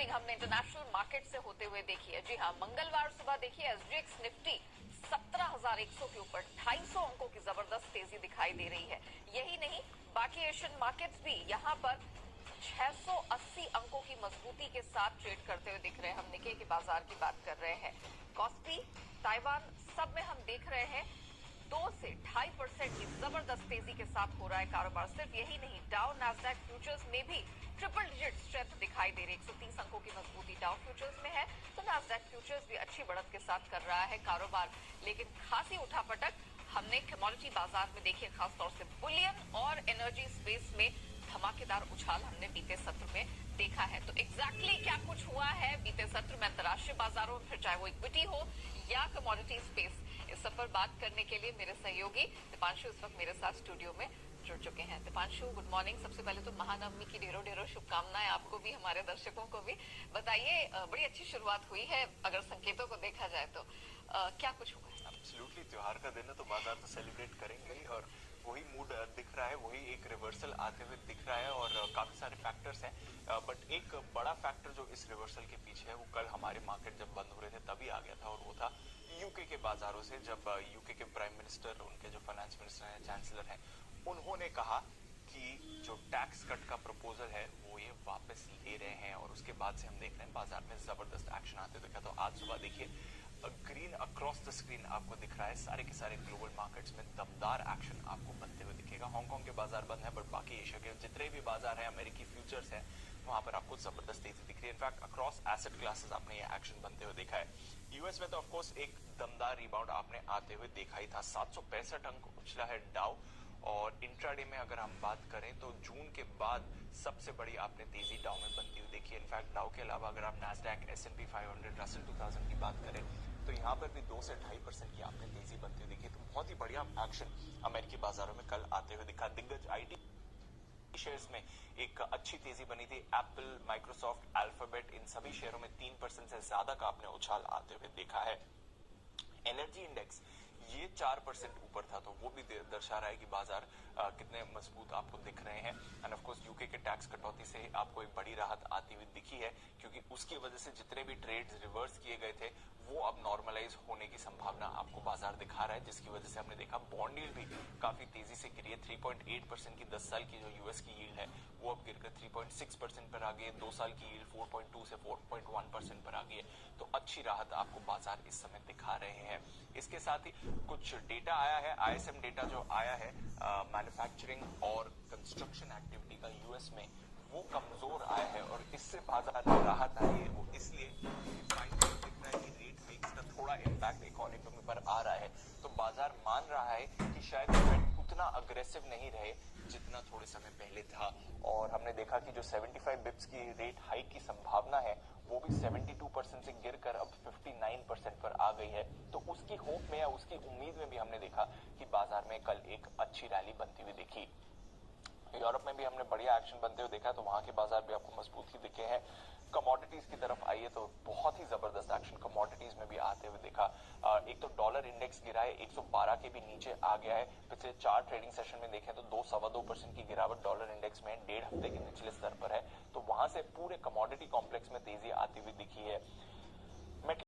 Opening हमने international market से होते हुए देखी है। जी हाँ, मंगलवार सुबह देखिए एसजीएक्स निफ्टी 17,100 के ऊपर 250 अंकों की जबरदस्त तेजी दिखाई दे रही है। यही नहीं, बाकी एशियन मार्केट्स भी यहाँ पर 680 अंकों की मजबूती के साथ ट्रेड करते हुए दिख रहे हैं। हम निके के बाजार की बात कर रहे हैं। कॉस्पी, ताइवान, सब में हम देख रहे हैं 2 से 2.5% की जबरदस्त तेजी के साथ हो रहा है कारोबार। सिर्फ यही नहीं, डाउ नास्डैक फ्यूचर्स में भी ट्रिपल डिजिट स्ट्रेंथ दिखाई दे रही है। 130 अंकों की मजबूती डाउ फ्यूचर्स में है, तो नास्डैक फ्यूचर्स भी अच्छी बढ़त के साथ कर रहा है कारोबार। लेकिन खासी उठापटक हमने कमोडिटी बाजार में देखी है, खासतौर से बुलियन और एनर्जी स्पेस में धमाकेदार उछाल हमने बीते सत्र में देखा है। तो एग्जैक्टली क्या कुछ हुआ है बीते सत्र में अंतर्राष्ट्रीय बाजारों में, फिर चाहे वो इक्विटी हो या कमोडिटी स्पेस, इस सब पर बात करने के लिए मेरे सहयोगी दीपांशु इस वक्त मेरे साथ स्टूडियो में जुड़ चुके हैं। Deepanshu, good morning. सबसे पहले तो महानवमी की ढेरों ढेरों शुभकामनाएं आपको भी, हमारे दर्शकों को भी। बताइए, बड़ी अच्छी शुरुआत हुई है अगर संकेतों को देखा जाए तो। क्या कुछ हुआ है? एब्सोल्युटली, त्योहार का दिन है तो बाजार तो सेलिब्रेट करेंगे ही, और वही मूड दिख रहा है, वही एक रिवर्सल आते हुए दिख रहा है, और काफी सारे फैक्टर्स हैं। बट एक बड़ा फैक्टर जो इस रिवर्सल के पीछे है वो कल हमारे मार्केट जब बंद हो रहे थे तभी आ गया था, और वो था यूके के बाजारों से। जब यूके के प्राइम मिनिस्टर, उनके जो फाइनेंस मिनिस्टर हैं, चांसलर हैं, उन्होंने कहा कि जो टैक्स कट का प्रपोजल है वो ये वापस ले रहे हैं, और उसके बाद से हम देख रहे हैं बाजार में जबरदस्त एक्शन आते देखा। तो आज सुबह देखिए ग्रीन अक्रॉस द स्क्रीन आपको दिख रहा है। सारे के सारे ग्लोबल मार्केट्स में दमदार एक्शन आपको बनते हुए दिखेगा। हांगकांग के बाजार बंद है, बट बाकी एशिया के जितने भी बाजार हैं, अमेरिकी फ्यूचर्स हैं, वहां पर आपको जबरदस्त तेजी दिख रही है। इनफैक्ट अक्रॉस एसेट क्लासेस आपने ये एक्शन बनते हुए देखा है। यूएस में तो ऑफकोर्स एक दमदार रिबाउंड आपने आते हुए देखा ही था। 765 अंक उछला है डाउ, और इंट्राडे में अगर हम बात करें तो जून के बाद सबसे बड़ी आपने तेजी डाउ में बनती हुई देखी है। इनफैक्ट डाउ के अलावा अगर आप नास्डैक, S&P 500, रसल 2000 की बात करें तो यहाँ पर भी 2 से 2.5% की आपने तेजी बनती हुई देखी। तो बहुत ही बढ़िया एक्शन अमेरिकी बाजारों में कल आते हुए दिखा। दिग्गज आईटी शेयर्स में एक अच्छी तेजी बनी थी। एप्पल, माइक्रोसॉफ्ट, अल्फाबेट, इन सभी शेयरों में 3% से ज्यादा का आपने उछाल आते हुए देखा है। एनर्जी इंडेक्स ये 4% ऊपर था, तो वो भी दर्शा रहा है कि बाजार कितने मजबूत आपको दिख रहे हैं। एंड ऑफ कोर्स यूके के टैक्स कटौती से आपको एक बड़ी राहत आती हुई दिखी है, क्योंकि उसकी वजह से जितने भी ट्रेड्स रिवर्स किए गए थे वो अब नॉर्मलाइज होने की संभावना आपको बाजार दिखा रहा है, जिसकी वजह से हमने देखा बॉन्ड यील्ड भी काफी तेजी से गिरी है। 3.8% की 10 साल की जो यूएस की यील्ड है वो अब गिरकर 3.6% पर आ गई है। 2 साल की यील्ड 4.2 से 4.1% पर आ गई है। तो अच्छी राहत आपको बाजार इस समय दिखा रहे हैं। इसके साथ ही कुछ डेटा आया है, आईएसएम डेटा जो आया है मैन्युफैक्चरिंग और कंस्ट्रक्शन एक्टिविटी का यूएस में, वो कमजोर आया है, और इससे बाजार में राहत आई है। वो इसलिए दिख रहा है कि रेट फिक्स का थोड़ा इम्पैक्ट इकोनॉमी पर आ रहा है। तो बाजार मान रहा है कि शायद फेड उतना अग्रेसिव नहीं रहे जितना थोड़े समय पहले था। और हमने देखा कि जो 75 बिप्स की रेट हाइक की संभावना है वो भी 72% से गिरकर अब 59% पर आ गई है। तो उसकी होप में या उसकी उम्मीद में भी हमने देखा कि बाजार में कल एक अच्छी रैली बनती हुई दिखी। यूरोप में भी हमने बढ़िया एक्शन बनते हुए देखा, तो वहां के बाजार भी आपको मजबूत ही दिखे हैं। कमोडिटीज की तरफ आइए तो बहुत ही जबरदस्त एक्शन कमोडिटीज में भी आते हुए देखा। एक तो डॉलर इंडेक्स गिरा है, 112 के भी नीचे आ गया है। पिछले 4 ट्रेडिंग सेशन में देखें तो 2-2.25% की गिरावट डॉलर इंडेक्स में 1.5 हफ्ते के निचले स्तर पर है। तो वहां से पूरे कमोडिटी कॉम्प्लेक्स में तेजी आती हुई दिखी है।